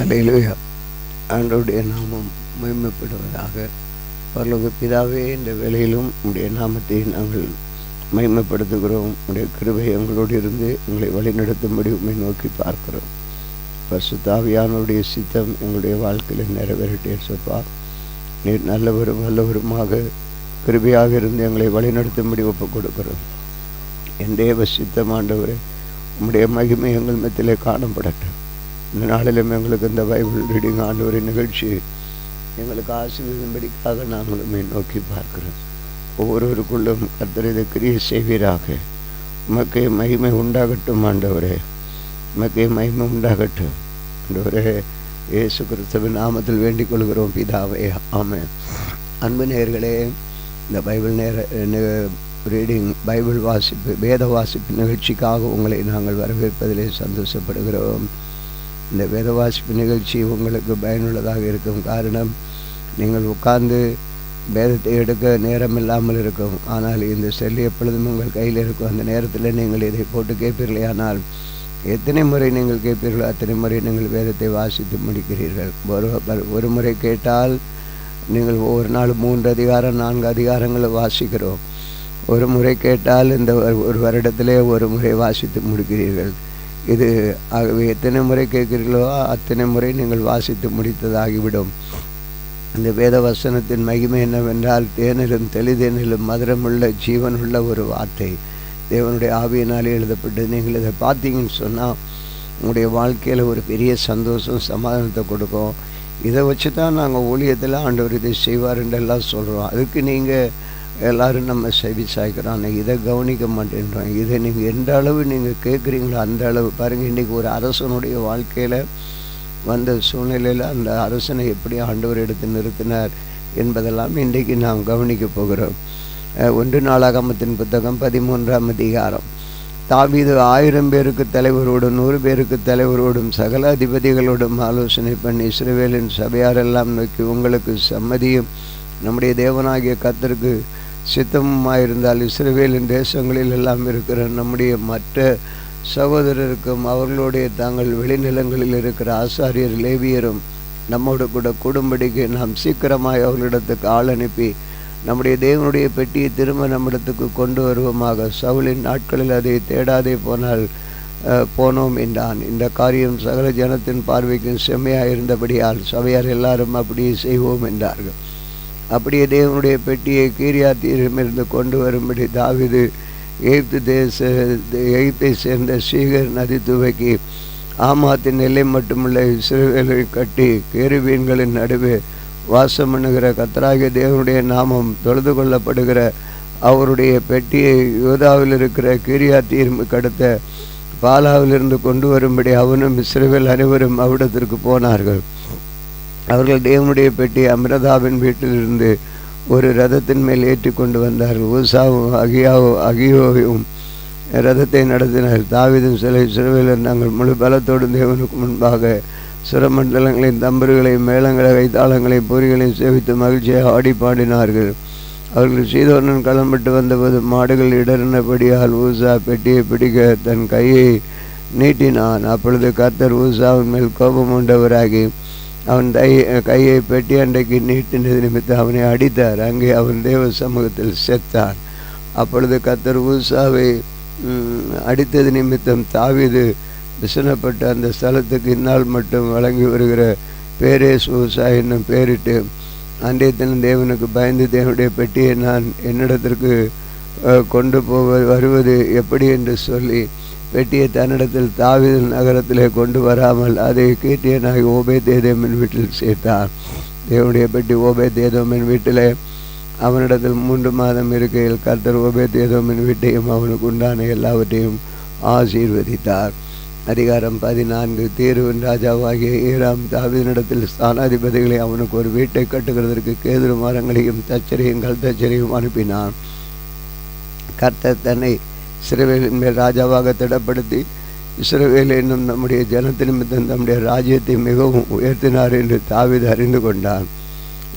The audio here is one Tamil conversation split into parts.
அல்லேலூயா. ஆண்டவருடைய நாமம் மகிமைப்படுவதாக. பரலோக பிதாவே, இந்த வேளையிலும் உம்முடைய நாமத்தை நாங்கள் மகிமைப்படுத்துகிறோம். உம்முடைய கிருபை எங்களோடு இருந்து எங்களை வழிநடத்தும்படி உம்மை நோக்கி பார்க்கிறோம். பரிசுத்த ஆவியானவருடைய சித்தம் எங்களுடைய வாழ்க்கையில் நிறைவேறட்டே இயேசுப்பா. நீர் நல்லவரும் வல்லவருமாக கிருபையாக இருந்து எங்களை வழிநடத்தும்படி ஒப்புக் கொடுக்கிறோம். என் தேவ சித்தம் ஆண்டவரே, உம்முடைய மகிமை எங்கள் மத்தியிலே காணப்படட்டும். இந்த நாளிலும் எங்களுக்கு இந்த பைபிள் ரீடிங் ஆண்டவரை நிகழ்ச்சி எங்களுக்கு ஆசீர்வதிக்கும்படிக்காக நாங்கள் உம்மை நோக்கி பார்க்கிறோம். ஒவ்வொருவருக்குள்ளும் கர்த்தர் இதை கிரியை செய்வீராக. உமக்கே மகிமை உண்டாகட்டும் ஆண்டவரே, உமக்கே மகிமை உண்டாகட்டும் ஆண்டவரே. இயேசு கிறிஸ்துவின் நாமத்தில் வேண்டிக் கொள்கிறோம் பிதாவே, ஆமென். அன்பு நேயர்களே, இந்த பைபிள் ரீடிங் பைபிள் வாசிப்பு வேத வாசிப்பு நிகழ்ச்சிக்காக உங்களை நாங்கள் வரவேற்பதிலே சந்தோஷப்படுகிறோம். இந்த வேத வாசிப்பு நிகழ்ச்சி உங்களுக்கு பயனுள்ளதாக இருக்கும். காரணம், நீங்கள் உட்கார்ந்து வேதத்தை எடுக்க நேரம் இல்லாமல் இருக்கும். ஆனால் இந்த செல் எப்பொழுதும் உங்கள் கையில் இருக்கும். அந்த நேரத்தில் நீங்கள் இதை போட்டு கேட்பீர்களே, ஆனால் எத்தனை முறை நீங்கள் கேட்பீர்களோ அத்தனை முறை நீங்கள் வேதத்தை வாசித்து முடிக்கிறீர்கள். ஒரு முறை கேட்டால் நீங்கள் ஒவ்வொரு நாள் 3 அதிகாரம் 4 அதிகாரங்களை வாசிக்கிறோம். ஒரு முறை கேட்டால் இந்த ஒரு வருடத்திலே ஒரு முறை வாசித்து முடிக்கிறீர்கள். இது ஆகவே எத்தனை முறை கேட்கிறீர்களோ அத்தனை முறை நீங்கள் வாசித்து முடித்ததாகிவிடும். இந்த வேத வசனத்தின் மகிமை என்னவென்றால், தேனிலும் தெளிதேனிலும் மதுரமுள்ள ஜீவனுள்ள ஒரு வார்த்தை தேவனுடைய ஆவியினாலே எழுதப்பட்டு நீங்கள் இதை பார்த்தீங்கன்னு சொன்னால் உங்களுடைய வாழ்க்கையில் ஒரு பெரிய சந்தோஷம் சமாதானத்தை கொடுக்கும். இதை வச்சு தான் நாங்கள் ஊழியத்தில் ஆண்டவர் இதை செய்வாருன்னு எல்லாம் சொல்கிறோம். அதுக்கு நீங்கள் எல்லோரும் நம்ம செவி சாய்க்கிறோம். இதை கவனிக்க மாட்டேன்றோம். இதை நீங்கள் எந்த அளவு நீங்கள் கேட்குறீங்களோ அந்த அளவு பாருங்கள். இன்றைக்கி ஒரு அரசனுடைய வாழ்க்கையில் வந்த சூழ்நிலையில் அந்த அரசனை எப்படி ஆண்டவர் எடுத்து நிறுத்தினார் என்பதெல்லாம் இன்றைக்கு நாம் கவனிக்க போகிறோம். 1 நாளாகமத்தின் புத்தகம் 13ஆம் அதிகாரம். தாவீது 1000 பேருக்கு தலைவரோடும் 100 பேருக்கு தலைவரோடும் சகல அதிபதிகளோடும் ஆலோசனை பண்ணி இஸ்ரவேலின் சபையாரெல்லாம் நோக்கி, உங்களுக்கு சம்மதியும் நம்முடைய தேவனாகிய கர்த்தருக்கு சித்தமுமாயிருந்தால் இஸ்ரவேலின் தேசங்களில் எல்லாம் இருக்கிற நம்முடைய மற்ற சகோதரருக்கும் அவர்களுடைய தாங்கள் வெளிநிலங்களில் இருக்கிற ஆசாரியர் லேவியரும் நம்மோடு கூட கூடும்படிக்கு நாம் சீக்கிரமாய் அவர்களிடத்துக்கு ஆள் அனுப்பி நம்முடைய தேவனுடைய பெட்டியை திரும்ப நம்மிடத்துக்கு கொண்டு வருவோமாக. சவுலின் நாட்களில் அதை தேடாதே போனோம் என்றான். இந்த காரியம் சகல ஜனத்தின் பார்வைக்கும் செம்மையாக இருந்தபடியால் சபையார் எல்லாரும் அப்படியே செய்வோம் என்றார்கள். அப்படியே தேவனுடைய பெட்டியை கீரியாத்தியிடமிருந்து கொண்டு வரும்படி தாவீது எகிப்தை சேர்ந்த சீகர் நதி துவக்கி ஆமாத்தின் எல்லை மட்டுமுள்ள இஸ்ரவேலை கட்டி கேருபீன்களின் நடுவே வாசம் பண்ணுகிற கர்த்தராகிய தேவனுடைய நாமம் தொழுது கொள்ளப்படுகிற அவருடைய பெட்டியை யூதாவில் இருக்கிற கீரியாத்தீருக்கு அடுத்த பாலாவிலிருந்து கொண்டு வரும்படி அவனும் இஸ்ரவேல் அனைவரும் அவ்விடத்திற்கு போனார்கள். அவர்கள் தேவனுடைய பெட்டி அமிரதாவின் வீட்டிலிருந்து ஒரு ரதத்தின் மேல் ஏற்றி கொண்டு வந்தார்கள். ஊசாவும் அகியோவும் ரதத்தை நடத்தினார். தாவீதும் சில இஸ்ரவேலர் நாங்கள் முழு பலத்தோடு தேவனுக்கு முன்பாக சுரமண்டலங்களையும் தம்பர்களையும் மேளங்களை கைத்தாளங்களையும் பொறிகளையும் சேவித்து மகிழ்ச்சியாக ஆடி பாடினார்கள். அவர்கள் சீதோனன் களம்பட்டு வந்தபோது மாடுகள் இடறினபடியால் ஊசா பெட்டியை பிடிக்க தன் கையை நீட்டினான். அப்பொழுது கர்த்தர் ஊசாவின் மேல் கோபம் உண்டவராகி அவன் கையை பெட்டி அண்டைக்கு நீட்டினது நிமித்தம் அவனை அடித்தார். அங்கே அவன் தேவ சமூகத்தில் செத்தான். அப்பொழுது கர்த்தர் ஊசாவை அடித்தது நிமித்தம் தாவீது விசனப்பட்டு அந்த ஸ்தலத்துக்கு இந்நாள் மட்டும் வழங்கி வருகிற பேரேஸ் ஊசா என்னும் பேரிட்டு, அன்றைய தினம் தேவனுக்கு பயந்து தேவனுடைய பெட்டியை நான் என்னிடத்திற்கு கொண்டு வருவது எப்படி என்று சொல்லி பெட்டியை தன்னிடத்தில் தாவீது நகரத்திலே கொண்டு வராமல் அதை கீட்டியனாகி ஓபேத்-ஏதோமின் வீட்டில் சேர்த்தான். தேவனுடைய பெட்டி ஓபேத்-ஏதோமின் வீட்டிலே அவனிடத்தில் 3 மாதம் இருக்கையில் கர்த்தர் ஓபேத்-ஏதோமின் வீட்டையும் அவனுக்கு உண்டான எல்லாவற்றையும் ஆசீர்வதித்தார். அதிகாரம் 14. தீருவின் ராஜாவாகிய ஈராம் தாவீதினிடத்தில் ஸ்தானாதிபதிகளை அவனுக்கு ஒரு வீட்டை கட்டுகிறதற்கு கேதுரு மரங்களையும் தச்சரையும் கல்தச்சரையும் அனுப்பினான். கர்த்தர் தன்னை இஸ்ரவேலின் மேல் ராஜாவாக திடப்படுத்தி இஸ்ரவேல் என்னும் நம்முடைய ஜனத்தின் நிமித்தம் நம்முடைய ராஜ்யத்தை மிகவும் உயர்த்தினார் என்று தாவீது அறிந்து கொண்டான்.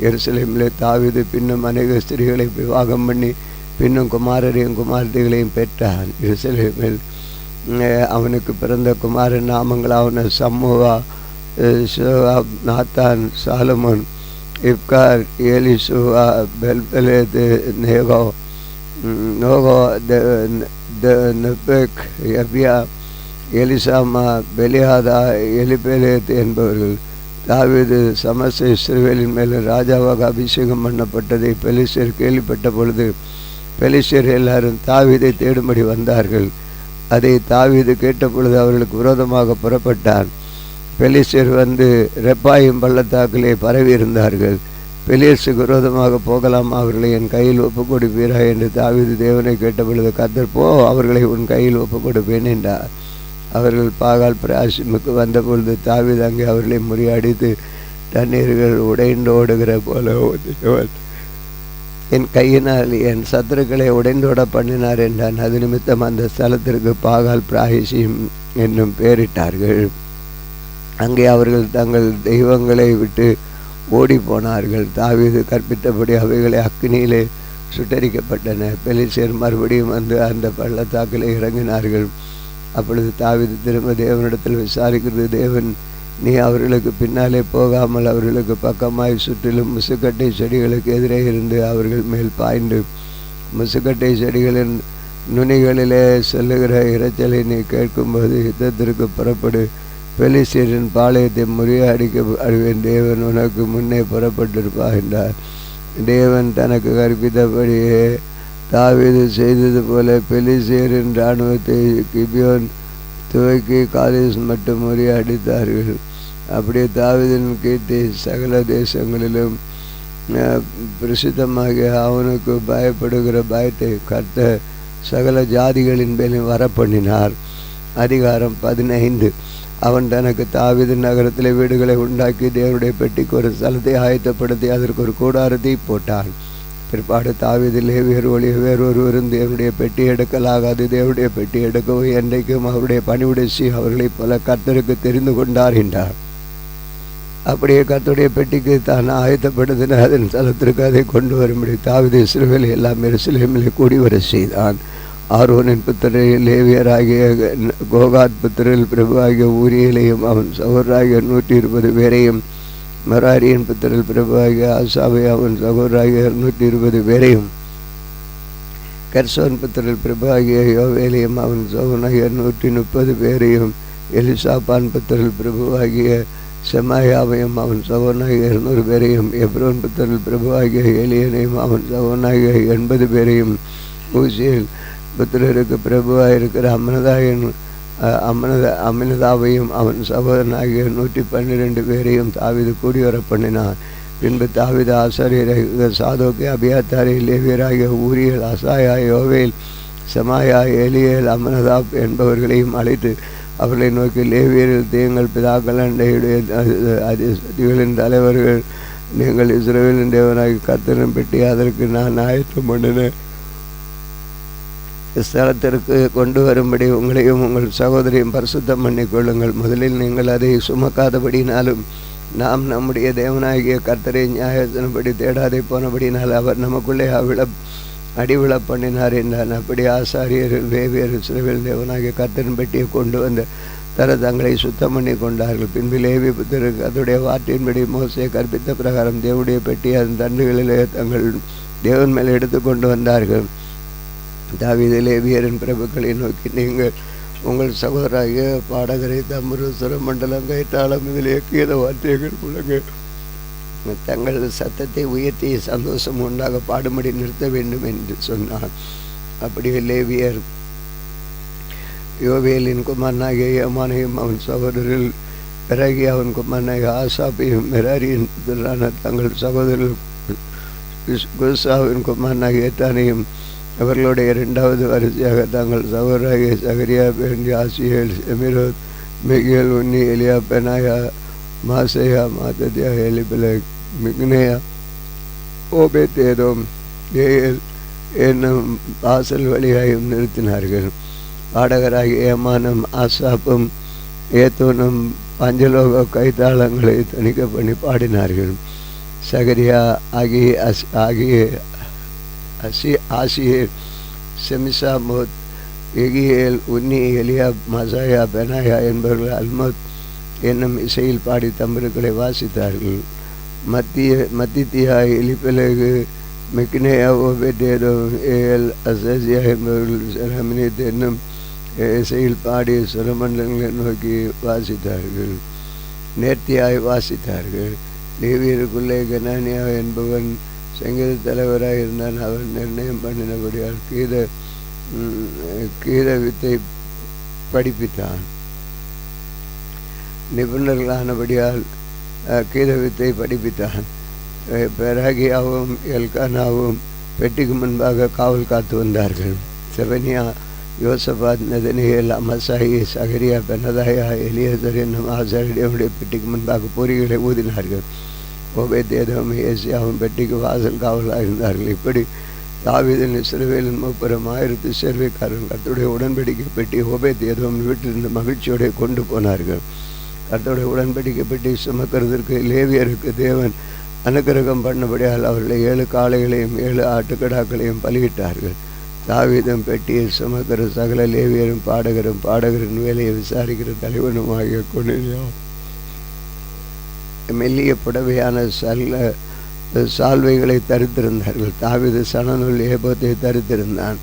எருசலேமிலே தாவீது பின்னும் அநேக ஸ்திரீகளை விவாகம் பண்ணி பின்னும் குமாரரையும் குமாரத்திகளையும் பெற்றான். எருசலேமில் அவனுக்கு பிறந்த குமாரன் நாமங்களாவன சம்முவா, ஷோவாப், நாத்தான், சாலமோன், இப்கார், எலிசுவா, பெல்பெலேது, நோகோ, நெபெக், எபியா, எலிசாமா, பெலியாதா, எலிபெலேத் என்பவர்கள். தாவீது சமஸ்த இஸ்ரவேலின் மேல் ராஜாவாக அபிஷேகம் பண்ணப்பட்டதை பெலிஸ்தர் கேள்விப்பட்ட பொழுது பெலிஸ்தர் எல்லாரும் தாவீதை தேடும்படி வந்தார்கள். அதை தாவீது கேட்ட பொழுது அவர்களுக்கு விரோதமாக புறப்பட்டான். பெலிஸ்தர் வந்து ரெப்பாயும் பள்ளத்தாக்கிலே பரவி இருந்தார்கள். பெலிஸ்தருக்கு விரோதமாக போகலாம், அவர்களை என் கையில் ஒப்புக் கொடுப்பீரா என்று தாவீது தேவனை கேட்ட பொழுது கர்த்தர், போ, அவர்களை உன் கையில் ஒப்புக் கொடுப்பேன் என்றார். அவர்கள் பாகால் பிராசிமுக்கு வந்தபொழுது தாவீது அங்கே அவர்களை முறியடித்து, தண்ணீர்கள் உடைந்து ஓடுகிற போல என் கையினால் என் சத்துருக்களை உடைந்தோட பண்ணினார் என்றான். அது நிமித்தம் அந்த ஸ்தலத்திற்கு பாகால் பிராசிம் என்னும் பெயரிட்டார்கள். அங்கே அவர்கள் தங்கள் தெய்வங்களை விட்டு ஓடி போனார்கள். தாவீது கற்பித்தபடி அவைகளை அக்கினியிலே சுட்டரிக்கப்பட்டன. பெலிஸ்தர் மறுபடியும் வந்து அந்த பள்ளத்தாக்கிலே இறங்கினார்கள். அப்பொழுது தாவீது திரும்ப தேவனிடத்தில் விசாரிக்கிறது, தேவன், நீ அவர்களுக்கு பின்னாலே போகாமல் அவர்களுக்கு பக்கமாய் சுற்றிலும் முசுக்கட்டை செடிகளுக்கு எதிரே இருந்து அவர்கள் மேல் பாய்ந்து முசுக்கட்டை செடிகளின் நுனிகளிலே செல்லுகிற இரைச்சலை நீ கேட்கும்போது யுத்தத்திற்கு புறப்படு, பெலிஸ்தரின் பாளையத்தை முறியடிக்க தேவன் உனக்கு முன்னே புறப்பட்டிருப்பா என்றார். தேவன் தனக்கு கற்பித்தபடியே தாவீது செய்தது போல பெலிஸ்தரின் இராணுவத்தை கிபியோன் துவக்கி காலேஸ் மட்டும் முறியடித்தார்கள். அப்படியே தாவீதின் கீர்த்தி சகல தேசங்களிலும் பிரசித்தமாக அவனுக்கு பயப்படுகிற பயத்தை கர்த்தர் சகல ஜாதிகளின் மேலும் வரப்பண்ணினார். அதிகாரம் 15. அவன் தனக்கு தாவீது நகரத்தில் வீடுகளை உண்டாக்கி தேவனுடைய பெட்டிக்கு ஒரு ஸ்தலத்தை ஆயத்தப்படுத்தி அதற்கு ஒரு கூடாரத்தை போட்டான். பிற்பாடு தாவீது லேவியர் ஒழிய வேறொருவரும் தேவனுடைய பெட்டி எடுக்கலாகாது. தேவனுடைய பெட்டி எடுக்கவும் என்றைக்கும் அவருடைய பணிவிடைசி அவர்களைப் போல கர்த்தருக்கு தெரிந்து கொண்டார் என்றார். அப்படியே கர்த்தருடைய பெட்டிக்கு தான் ஆயத்தப்படுத்தின அதன் ஸ்தலத்திற்கு அதை கொண்டு வரும்படி தாவீது இஸ்ரவேலை எல்லாம் எருசலேமிலே கூடி வர செய்தான். ஆரோனின் புத்திரில் லேவியராகிய கோகாத் புத்திரில் பிரபு ஆகிய ஊரியலையும் அவன் சகோதராகிய 120 பேரையும், மெராரியின் புத்திரில் பிரபு ஆகிய ஆசாவை அவன் சகோதராகிய 220 பேரையும், கெர்சோன் புத்திரில் பிரபு ஆகிய யோவேலையும் அவன் சகோதராகிய 130 பேரையும், எலிசாபான் புத்திரில் பிரபு ஆகிய செமாயாவையும் அவன் சகோதராகிய 200 பேரையும், எப்ரோன் புத்திரில் பிரபு ஆகிய எலியனையும் அவன் சகோதராகிய 80 பேரையும், ஊசியில் புத்திரருக்கு பிரபுவாயிருக்கிற அமினதாவையும் அவன் சகோதரனாகிய 112 பேரையும் தாவீது கூடிவர பண்ணினான். பின்பு தாவீது ஆசாரியராகிய சாதோக்கை, அபியாத்தாரை, லேவியராகிய ஊரியல், அசாயா, யோவேல், செமாயா, எலியேல், அமினதாப் என்பவர்களையும் அழைத்து அவர்களை நோக்கி, லேவியரில் தீங்கள் பிதாக்கள் அண்டையுடைய அதிபதிகளின் தலைவர்கள், நீங்கள் இஸ்ரவேலின் தேவனாகி கர்த்தரின் பெட்டி அதற்கு நான் ஆயத்தம் பண்ணினேன் ஸ்தலத்திற்கு கொண்டு வரும்படி உங்களையும் உங்கள் சகோதரியும் பரிசுத்தம் பண்ணிக்கொள்ளுங்கள். முதலில் நீங்கள் அதை சுமக்காதபடினாலும் நாம் நம்முடைய தேவனாகிய கர்த்தரை நியாயத்தின்படி தேடாதே போனபடினால் அவர் நமக்குள்ளே அடிவிழ பண்ணினார் என்றான். அப்படி ஆசாரியர் லேவியர் இஸ்ரவேல் தேவனாகிய கர்த்தரின் பெட்டியை கொண்டு வந்த தங்களை சுத்தம் பண்ணி கொண்டார்கள். பின்பு லேவி புத்திரருக்கு அதோடைய வார்த்தையின்படி மோசே கற்பித்த பிரகாரம் தேவனுடைய பெட்டி அதன் தண்டுகளிலே தங்கள் தேவன் மேல் எடுத்து கொண்டு வந்தார்கள். தாவீது லேவியரின் பிரபுக்களை நோக்கி, நீங்கள் உங்கள் சகோதராகிய பாடகரை தம்புரு சுரமண்டலம் கைத்தாளம் இதில் கீத வார்த்தைகள் முழங்க தங்கள் சத்தத்தை உயர்த்தி சந்தோஷம் உண்டாக பாடும்படி நிறுத்த வேண்டும் என்று சொன்னார். அப்படியே லேவியர் யோவேலின் குமாரனாகிய யமானையும் அவன் சகோதரில் பிறகி அவன் குமாரனாகிய ஆசாப்பையும் மெராரியின் புத்திரரான தங்கள் சகோதரர் குசாவின் குமாரனாகிய ஏத்தானையும் அவர்களுடைய 2வது வரிசையாக தங்கள் சகோதராகிய சகரியா, பெண்டி, ஆசியல், எமிரோத், மிகேல், உன்னி, எலியா, பெனாயா, மாசையா, மாத்ததியா, எலிபெலக், மிக்னேயா, ஓபேத்தேதோம், ஏயல் என்னும் வாசல் வழியாயும் நிறுத்தினார்கள். பாடகராகிய ஏமானும் ஆசாப்பும் ஏத்தோனும் பஞ்சலோக கைத்தாளங்களை தணிக்க பண்ணி பாடினார்கள். சகரியா ஆசியர், செமிசாமோத், எகியேல், உன்னி, எலியா, மசாயா, பெனாயா என்பவர்கள் அல்மோத் என்னும் இசையில் பாடி தம்புருக்களை வாசித்தார்கள். மத்தித்தியா, எலிப்பெலகு, மெக்னேயா, ஓபேதேதோம், ஏஎல், அசசியா என்பவர்கள் செலமினித் என்னும் இசையில் பாடி சுரமண்டலங்களை நோக்கி வாசித்தார்கள், நேர்த்தியாய் வாசித்தார்கள். லேவியருக்குள்ளே கனானியா என்பவன் சங்கீத தலைவராக இருந்தான். அவன் நிர்ணயம் பண்ணினபடியால் கீத வித்தை படிப்பித்தான். நிபுணர்களானபடியால் கீத வித்தை படிப்பித்தான். பெராகியாவும் எல்கானாவும் பெட்டிக்கு முன்பாக காவல் காத்து வந்தார்கள். செபனியா, யோசபாத், நெதனியேல், அமசாயி, சகரியா, பெனதாயா, எலியேசர் என்னும் ஆசாரியருடைய பெட்டிக்கு முன்பாக பொறிகளை ஊதினார்கள். ஓபேதேதோம், ஏசியாவும் பெட்டிக்கு வாசல் காவலாக இருந்தார்கள். இப்படி தாவீதின் இஸ்ரவேலின் 30,000 சேர்வைக்காரர்கள் கர்த்தருடைய உடன்படிக்கை பெட்டி ஓபேதேதோம் வீட்டிலிருந்து மகிழ்ச்சியோடு கொண்டு போனார்கள். கர்த்தருடைய உடன்படிக்கை பெட்டி சுமக்கிறதற்கு லேவியருக்கு தேவன் அனுக்கிரகம் பண்ணபடியால் அவர்களை 7 காளைகளையும் 7 ஆட்டுக்கடாக்களையும் பலியிட்டார்கள். தாவீதும் பெட்டியை சுமக்கிற சகல லேவியரும் பாடகரின் வேலையை விசாரிக்கிற தலைவனும் ஆகிய கொனியா மெல்லிய புடவையான சால்வைகளை தரித்திருந்தார்கள். தாவீது சணநூல் ஏபோத்தை தரித்திருந்தான்.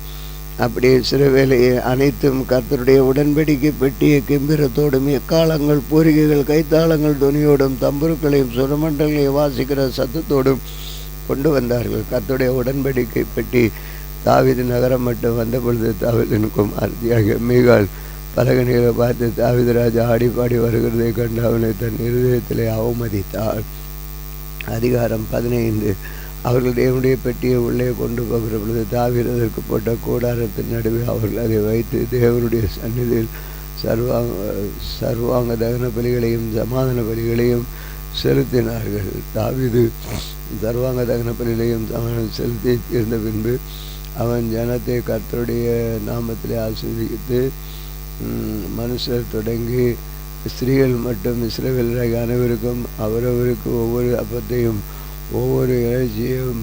அப்படியே இஸ்ரவேலையை அனைத்தும் கர்த்தருடைய உடன்படிக்கை பெட்டியை கெம்பீரத்தோடும், எக்காலங்கள், பூரிகைகள், கைத்தாளங்கள் துணியோடும், தம்புருக்களையும் சுரமண்டங்களையும் வாசிக்கிற சத்தத்தோடும் கொண்டு வந்தார்கள். கர்த்தருடைய உடன்படிக்கை பெட்டி தாவீது நகரம் மட்டும் வந்த பொழுது தாவீதின் குமாரத்தியாகிய மீகாள் பலகணிகளை பார்த்து தாவீது ராஜா ஆடிப்பாடி வருகிறதை கண்டு அவனை தன் இருதயத்திலே அவமதித்தாள். அதிகாரம் 15. அவர்கள் தேவனுடைய பெட்டியை உள்ளே கொண்டு போகிற பொழுது தாவீது அதற்கு போட்ட கூடாரத்தின் நடுவே அவர்கள் அதை வைத்து தேவனுடைய சந்நிதியில் சர்வாங்க தகன பலிகளையும் சமாதான பலிகளையும் செலுத்தினார்கள். தாவீது சர்வாங்க தகன பலிகளையும் சமாதானம் செலுத்தி இருந்த பின்பு அவன் ஜனத்தை கர்த்தருடைய நாமத்திலே ஆசீர்வதித்து மனுஷர் தொடங்கி ஸ்திரீகள் மட்டும் இஸ்ரவேலராகிய அனைவருக்கும் அவரவருக்கு ஒவ்வொரு அப்பத்தையும் ஒவ்வொரு இறைச்சியும்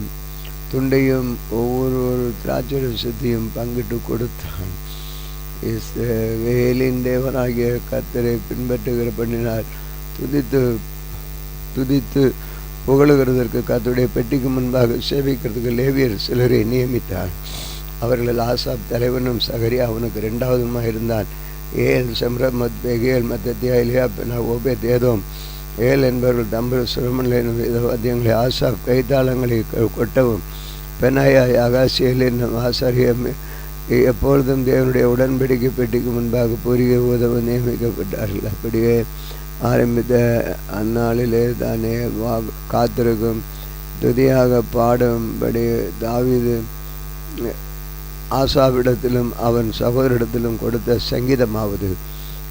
துண்டையும் ஒவ்வொரு திராட்சரசத்தையும் பங்கிட்டு கொடுத்தான். இஸ்ரவேலின் தேவனாகிய கர்த்தரை பின்பற்றுகிற பண்ணினார். துதித்து புகழுகிறதற்கு கர்த்தருடைய பெட்டிக்கு முன்பாக சேவிக்கிறதுக்கு லேவியர் சிலரை நியமித்தார். அவர்கள் ஆசாப் தலைவனும் சகரியா அவனுக்கு 2வதுமாக இருந்தான். ஏல், செம்ரமத், பெகேல், மத்தத்தியா, எலியா, பெனா, ஓபேதேதோம், ஏல் என்பவர்கள் தம்புரு, சுரமண்டல வாத்தியங்களை, ஆசாப் கைத்தாளங்களை கொட்டவும், பெனாயா, அகாசியல் என்னும் ஆசாரியம் எப்பொழுதும் தேவனுடைய உடன்படிக்கை பெட்டிக்கு முன்பாக பொறிகை உதவ நியமிக்கப்பட்டார்கள். அப்படியே ஆரம்பித்த அந்நாளிலே தானே காத்திருக்கும் துதியாக பாடும்படி தாவீது ஆசாவிடத்திலும் அவன் சகோதரிடத்திலும் கொடுத்த சங்கீதமாவது,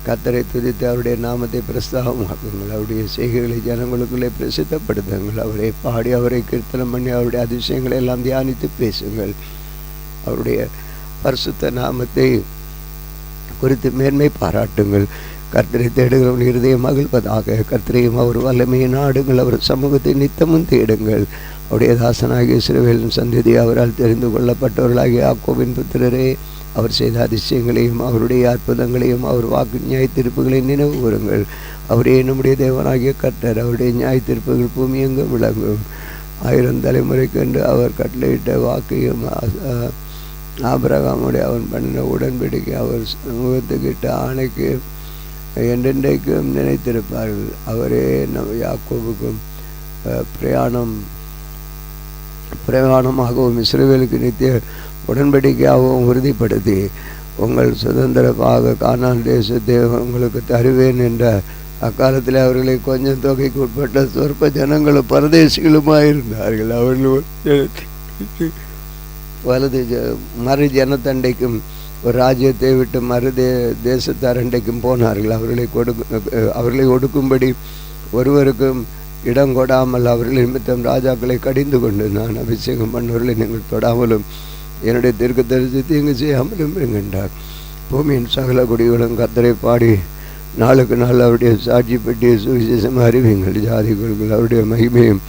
கர்த்தரை துதித்து அவருடைய நாமத்தை பிரஸ்தாபமாக்குங்கள், அவருடைய செய்கைகளை ஜனங்களுக்குள்ளே பிரசித்தப்படுத்துங்கள், அவரை பாடி அவரை கீர்த்தனம் பண்ணி அவருடைய அதிசயங்களை எல்லாம் தியானித்து பேசுங்கள், அவருடைய பரிசுத்த நாமத்தை குறித்து மேன்மை பாராட்டுங்கள், கர்த்தரை தேடுகிறவன் இருதயம் மகிழ்வதாக, கர்த்தரையும் அவர் வல்லமையை நாடுங்கள், அவர் சமூகத்தை நித்தமும் தேடுங்கள், அவருடைய தாசனாகிய இஸ்ரவேலின் சந்ததி அவரால் தெரிந்து கொள்ளப்பட்டவர்களாகிய யாக்கோபின் புத்திரரே, அவர் செய்த அதிசயங்களையும் அவருடைய அற்புதங்களையும் அவர் வாக்கு நியாய தீர்ப்புகளையும் நினைவு கூறுங்கள். அவரே நம்முடைய தேவனாகிய கர்த்தர், அவருடைய நியாய தீர்ப்புகள் பூமி எங்கும் விளங்கும். 1000 தலைமுறைக்கு என்று அவர் கட்டளையிட்ட வாக்கையும் ஆபிரகாமுடைய அவன் பண்ணின உடன்படிக்கை அவர் சமூகத்துக்கிட்ட ஆணைக்கு என்றென்றைக்கும் நினைத்திருப்பார்கள். அவரே யாக்கோபுக்கும் பிரயாணமாகவும் இஸ்ரவேலுக்கு நித்திய உடன்படிக்கையாகவும் உறுதிப்படுத்தி உங்கள் சுதந்திரமாக கானான் தேசத்தை உங்களுக்கு தருவேன் என்ற அக்காலத்தில் அவர்களை கொஞ்சம் தொகைக்கு உட்பட்ட சொற்ப ஜனங்களும் பரதேசிகளுமாயிருந்தார்கள். அவர்கள் வலது மறு ஜனத்தண்டைக்கும் ஒரு ராஜ்யத்தை விட்டு மறு தேசத்தரண்டைக்கும் போனார்கள். அவர்களை ஒடுக்கும்படி ஒருவருக்கும் இடம் கொடாமல் அவர்கள் நிமித்தம் ராஜாக்களை கடிந்து கொண்டு, நான் அபிஷேகம் பண்ணவர்களை நீங்கள் தொடாமலும் என்னுடைய தீர்க்க தரிசி தீங்கு செய்யாமலும் இருக்கின்றார். பூமியின் சகல குடிகளும் கர்த்தரை பாடி நாளுக்கு நாள் அவருடைய சாட்சி பெட்டிய சுவிசேஷம் அறிவிங்கள். ஜாதிகளுக்கு அவருடைய மகிமையும்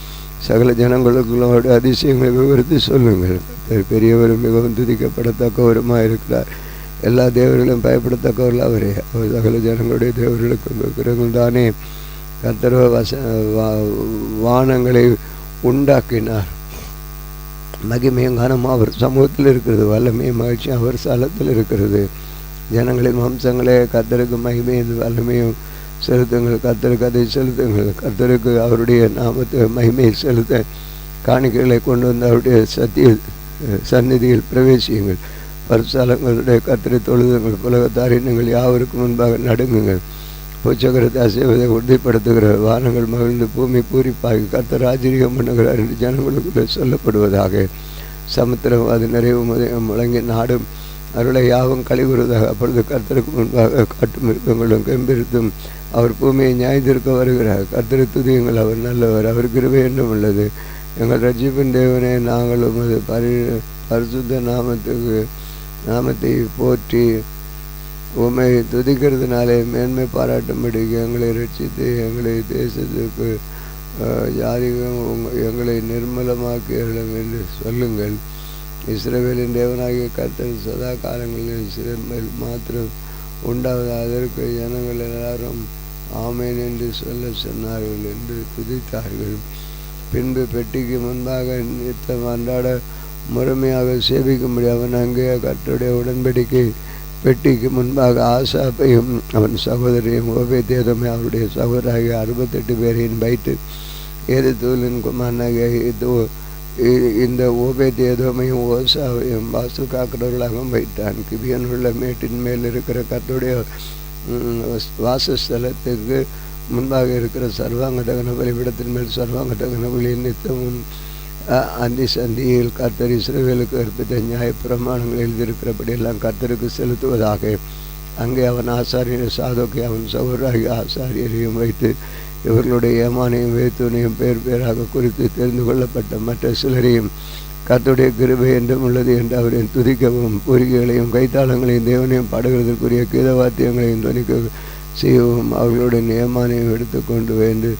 சகல ஜனங்களுக்கும் அவருடைய அதிசயங்களை விவரித்து சொல்லுங்கள். கர்த்தர் பெரியவரும் மிகவும் துதிக்கப்படத்தக்கவருமாக இருக்கிறார். எல்லா தேவர்களும் பயப்படத்தக்கவர்கள் அவரே. அவர் சகல ஜனங்களுடைய தேவர்களுக்கு விக்கிரகங்கள் தானே. கர்த்தர் வானங்களை உண்டாக்கினார். மகிமையும் கனமும் அவர் சமூகத்தில் இருக்கிறது. வல்லமையும் மகிழ்ச்சியும் அவர் ஸ்தலத்தில் இருக்கிறது. ஜனங்களின் வம்சங்களே, கர்த்தருக்கு மகிமையும் வல்லமையும் செலுத்துங்கள். கர்த்தருக்கு அதை செலுத்துங்கள். கர்த்தருக்கு அவருடைய நாமத்தை மகிமையை செலுத்த காணிக்கைகளை கொண்டு வந்து அவருடைய சந்நிதியில் பிரவேசியுங்கள். பரிசுத்தலங்களுடைய கர்த்தரை தொழுதுங்கள். உலகத்தாரை நீங்கள் யாவருக்கும் முன்பாக நடுங்குங்கள். உச்சகரத்தை அசைவதை உறுதிப்படுத்துகிற வானங்கள் மகிழ்ந்து பூமி பூரிப்பாகி கர்த்தர் ஆச்சரியம் பண்ணுகிறார் என்று ஜனங்களுக்குள்ளே சொல்லப்படுவதாக. சமுத்திரம் அது நிறைவு முழங்கி நாடும் அருளை யாவும் கழிவுறுவதாக. அப்பொழுது கர்த்தருக்கு முன்பாக காட்டு மிருகங்களும் கெம்பிருத்தும் அவர் பூமியை நியாயத்திற்க வருகிறார். கர்த்தரை துதியுங்கள், அவர் நல்லவர், அவர் கிருபை என்றும் உள்ளது. எங்கள் ரட்சிப்பின் தேவனே, நாங்கள் உமது பரிசுத்த நாமத்தை போற்றி உம்மை துதிக்கிறதுனாலே மேன்மை பாராட்டும்படி எங்களை ரட்சித்து எங்களை தேசத்துக்கு ஜாதிகம் எங்களை நிர்மலமாக்கியர்களும் என்று சொல்லுங்கள். இஸ்ரவேலின் தேவனாகிய கர்த்தர் சதா காலங்களில் இஸ்ரவேல் மாத்திரம் உண்டாவது. அதற்கு ஜனங்கள் எல்லாரும் ஆமேன் என்று சொன்னார்கள் என்று துதித்தார்கள். பின்பு பெட்டிக்கு முன்பாக நித்தம் அன்றாட முழுமையாக சேவிக்கும்படி அவன் அங்கே கர்த்தருடைய உடன்படிக்கை பெட்டிக்கு முன்பாக ஆசாப்பையும் அவன் சகோதரியும் ஓபேதேதோமை அவருடைய சகோதராகிய 68 பேரையும் வைத்து ஏதுத்தூலின் குமாரனாகிய இந்த ஓபேதேதோமையும் ஓசாவையும் வாசல் காக்கிறவர்களாகவும் வைத்தான். கிபியனுள்ள மேட்டின் மேல் இருக்கிற கர்த்தருடைய வாசஸ்தலத்துக்கு முன்பாக இருக்கிற சர்வாங்க தகன பலிபீடத்தின் மேல் சர்வாங்க தகன பலியை நித்தமும் அந்த சந்தியில் கர்த்தர் இஸ்ரவேலுக்கு கற்பித்த நியாய பிரமாணங்கள் எழுதியிருக்கிறபடி எல்லாம் கர்த்தருக்கு செலுத்துவதாக. அங்கே அவன் ஆசாரியர் சாதோக்கை அவன் சகோதராகிய ஆசாரியரையும் வைத்து இவர்களுடைய ஏமானையும் வேத்துனையும் பேராக குறித்து தெரிந்து கொள்ளப்பட்ட மற்ற சிலரையும் கர்த்தருடைய கிருபை என்றும் உள்ளது என்று அவரையும் துதிக்கவும் பொறிகளையும் கைத்தாளங்களையும் தேவனையும் பாடுகிறதற்குரிய கீதவாத்தியங்களையும் துணிக்க செய்யவும் அவர்களுடைய நியமானையும் எடுத்துக்கொண்டு வேண்டு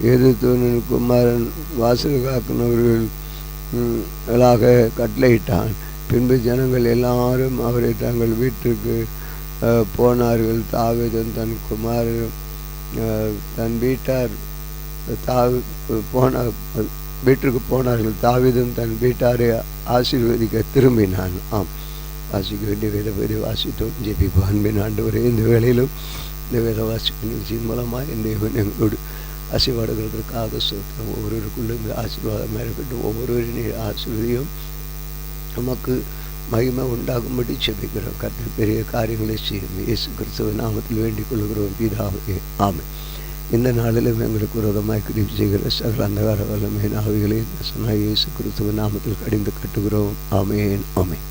ஏதுத்தூனின் குமாரன் வாசல் காக்கினவர்களாக கட்டளையிட்டான். பின்பு ஜனங்கள் எல்லாரும் அவரை தங்கள் வீட்டுக்கு போனார்கள். தாவீதும் தன் குமாரன் தன் வீட்டார் வீட்டுக்கு போனார்கள். தாவீதும் தன் வீட்டாரை ஆசீர்வதிக்க திரும்பினான். ஆம், வாசிக்க வேண்டிய வேதபதி வாசித்தோம். ஜெபிப்பு. அன்பின் ஆண்டவரே, இந்த வேளையிலும் இந்த வேத வாசிப்பு நிகழ்ச்சியின் மூலமாக இந்த எங்களோடு ஆசீர்வாதங்களுக்காக சோத்திரம். ஒவ்வொருவருக்குள்ளும் ஆசீர்வாதமாக இருக்கட்டும். ஒவ்வொருவரின் ஆசீர்வதியும் நமக்கு மகிமை உண்டாகும்படி செபிக்கிறோம். கர்த்தர் பெரிய காரியங்களை செய்யும். இயேசு கிறிஸ்துவ நாமத்தில் வேண்டிக் கொள்கிறோம் பிதாவே, ஆமென். இந்த நாளிலும் எங்களுக்கு விரோதமாய் கிரியை செய்கிற சகல அந்தகார வல்லமையின் ஆவிகளை இயேசு கிறிஸ்துவ நாமத்தில் கடிந்து கட்டுகிறோம். ஆமென், ஆமென்.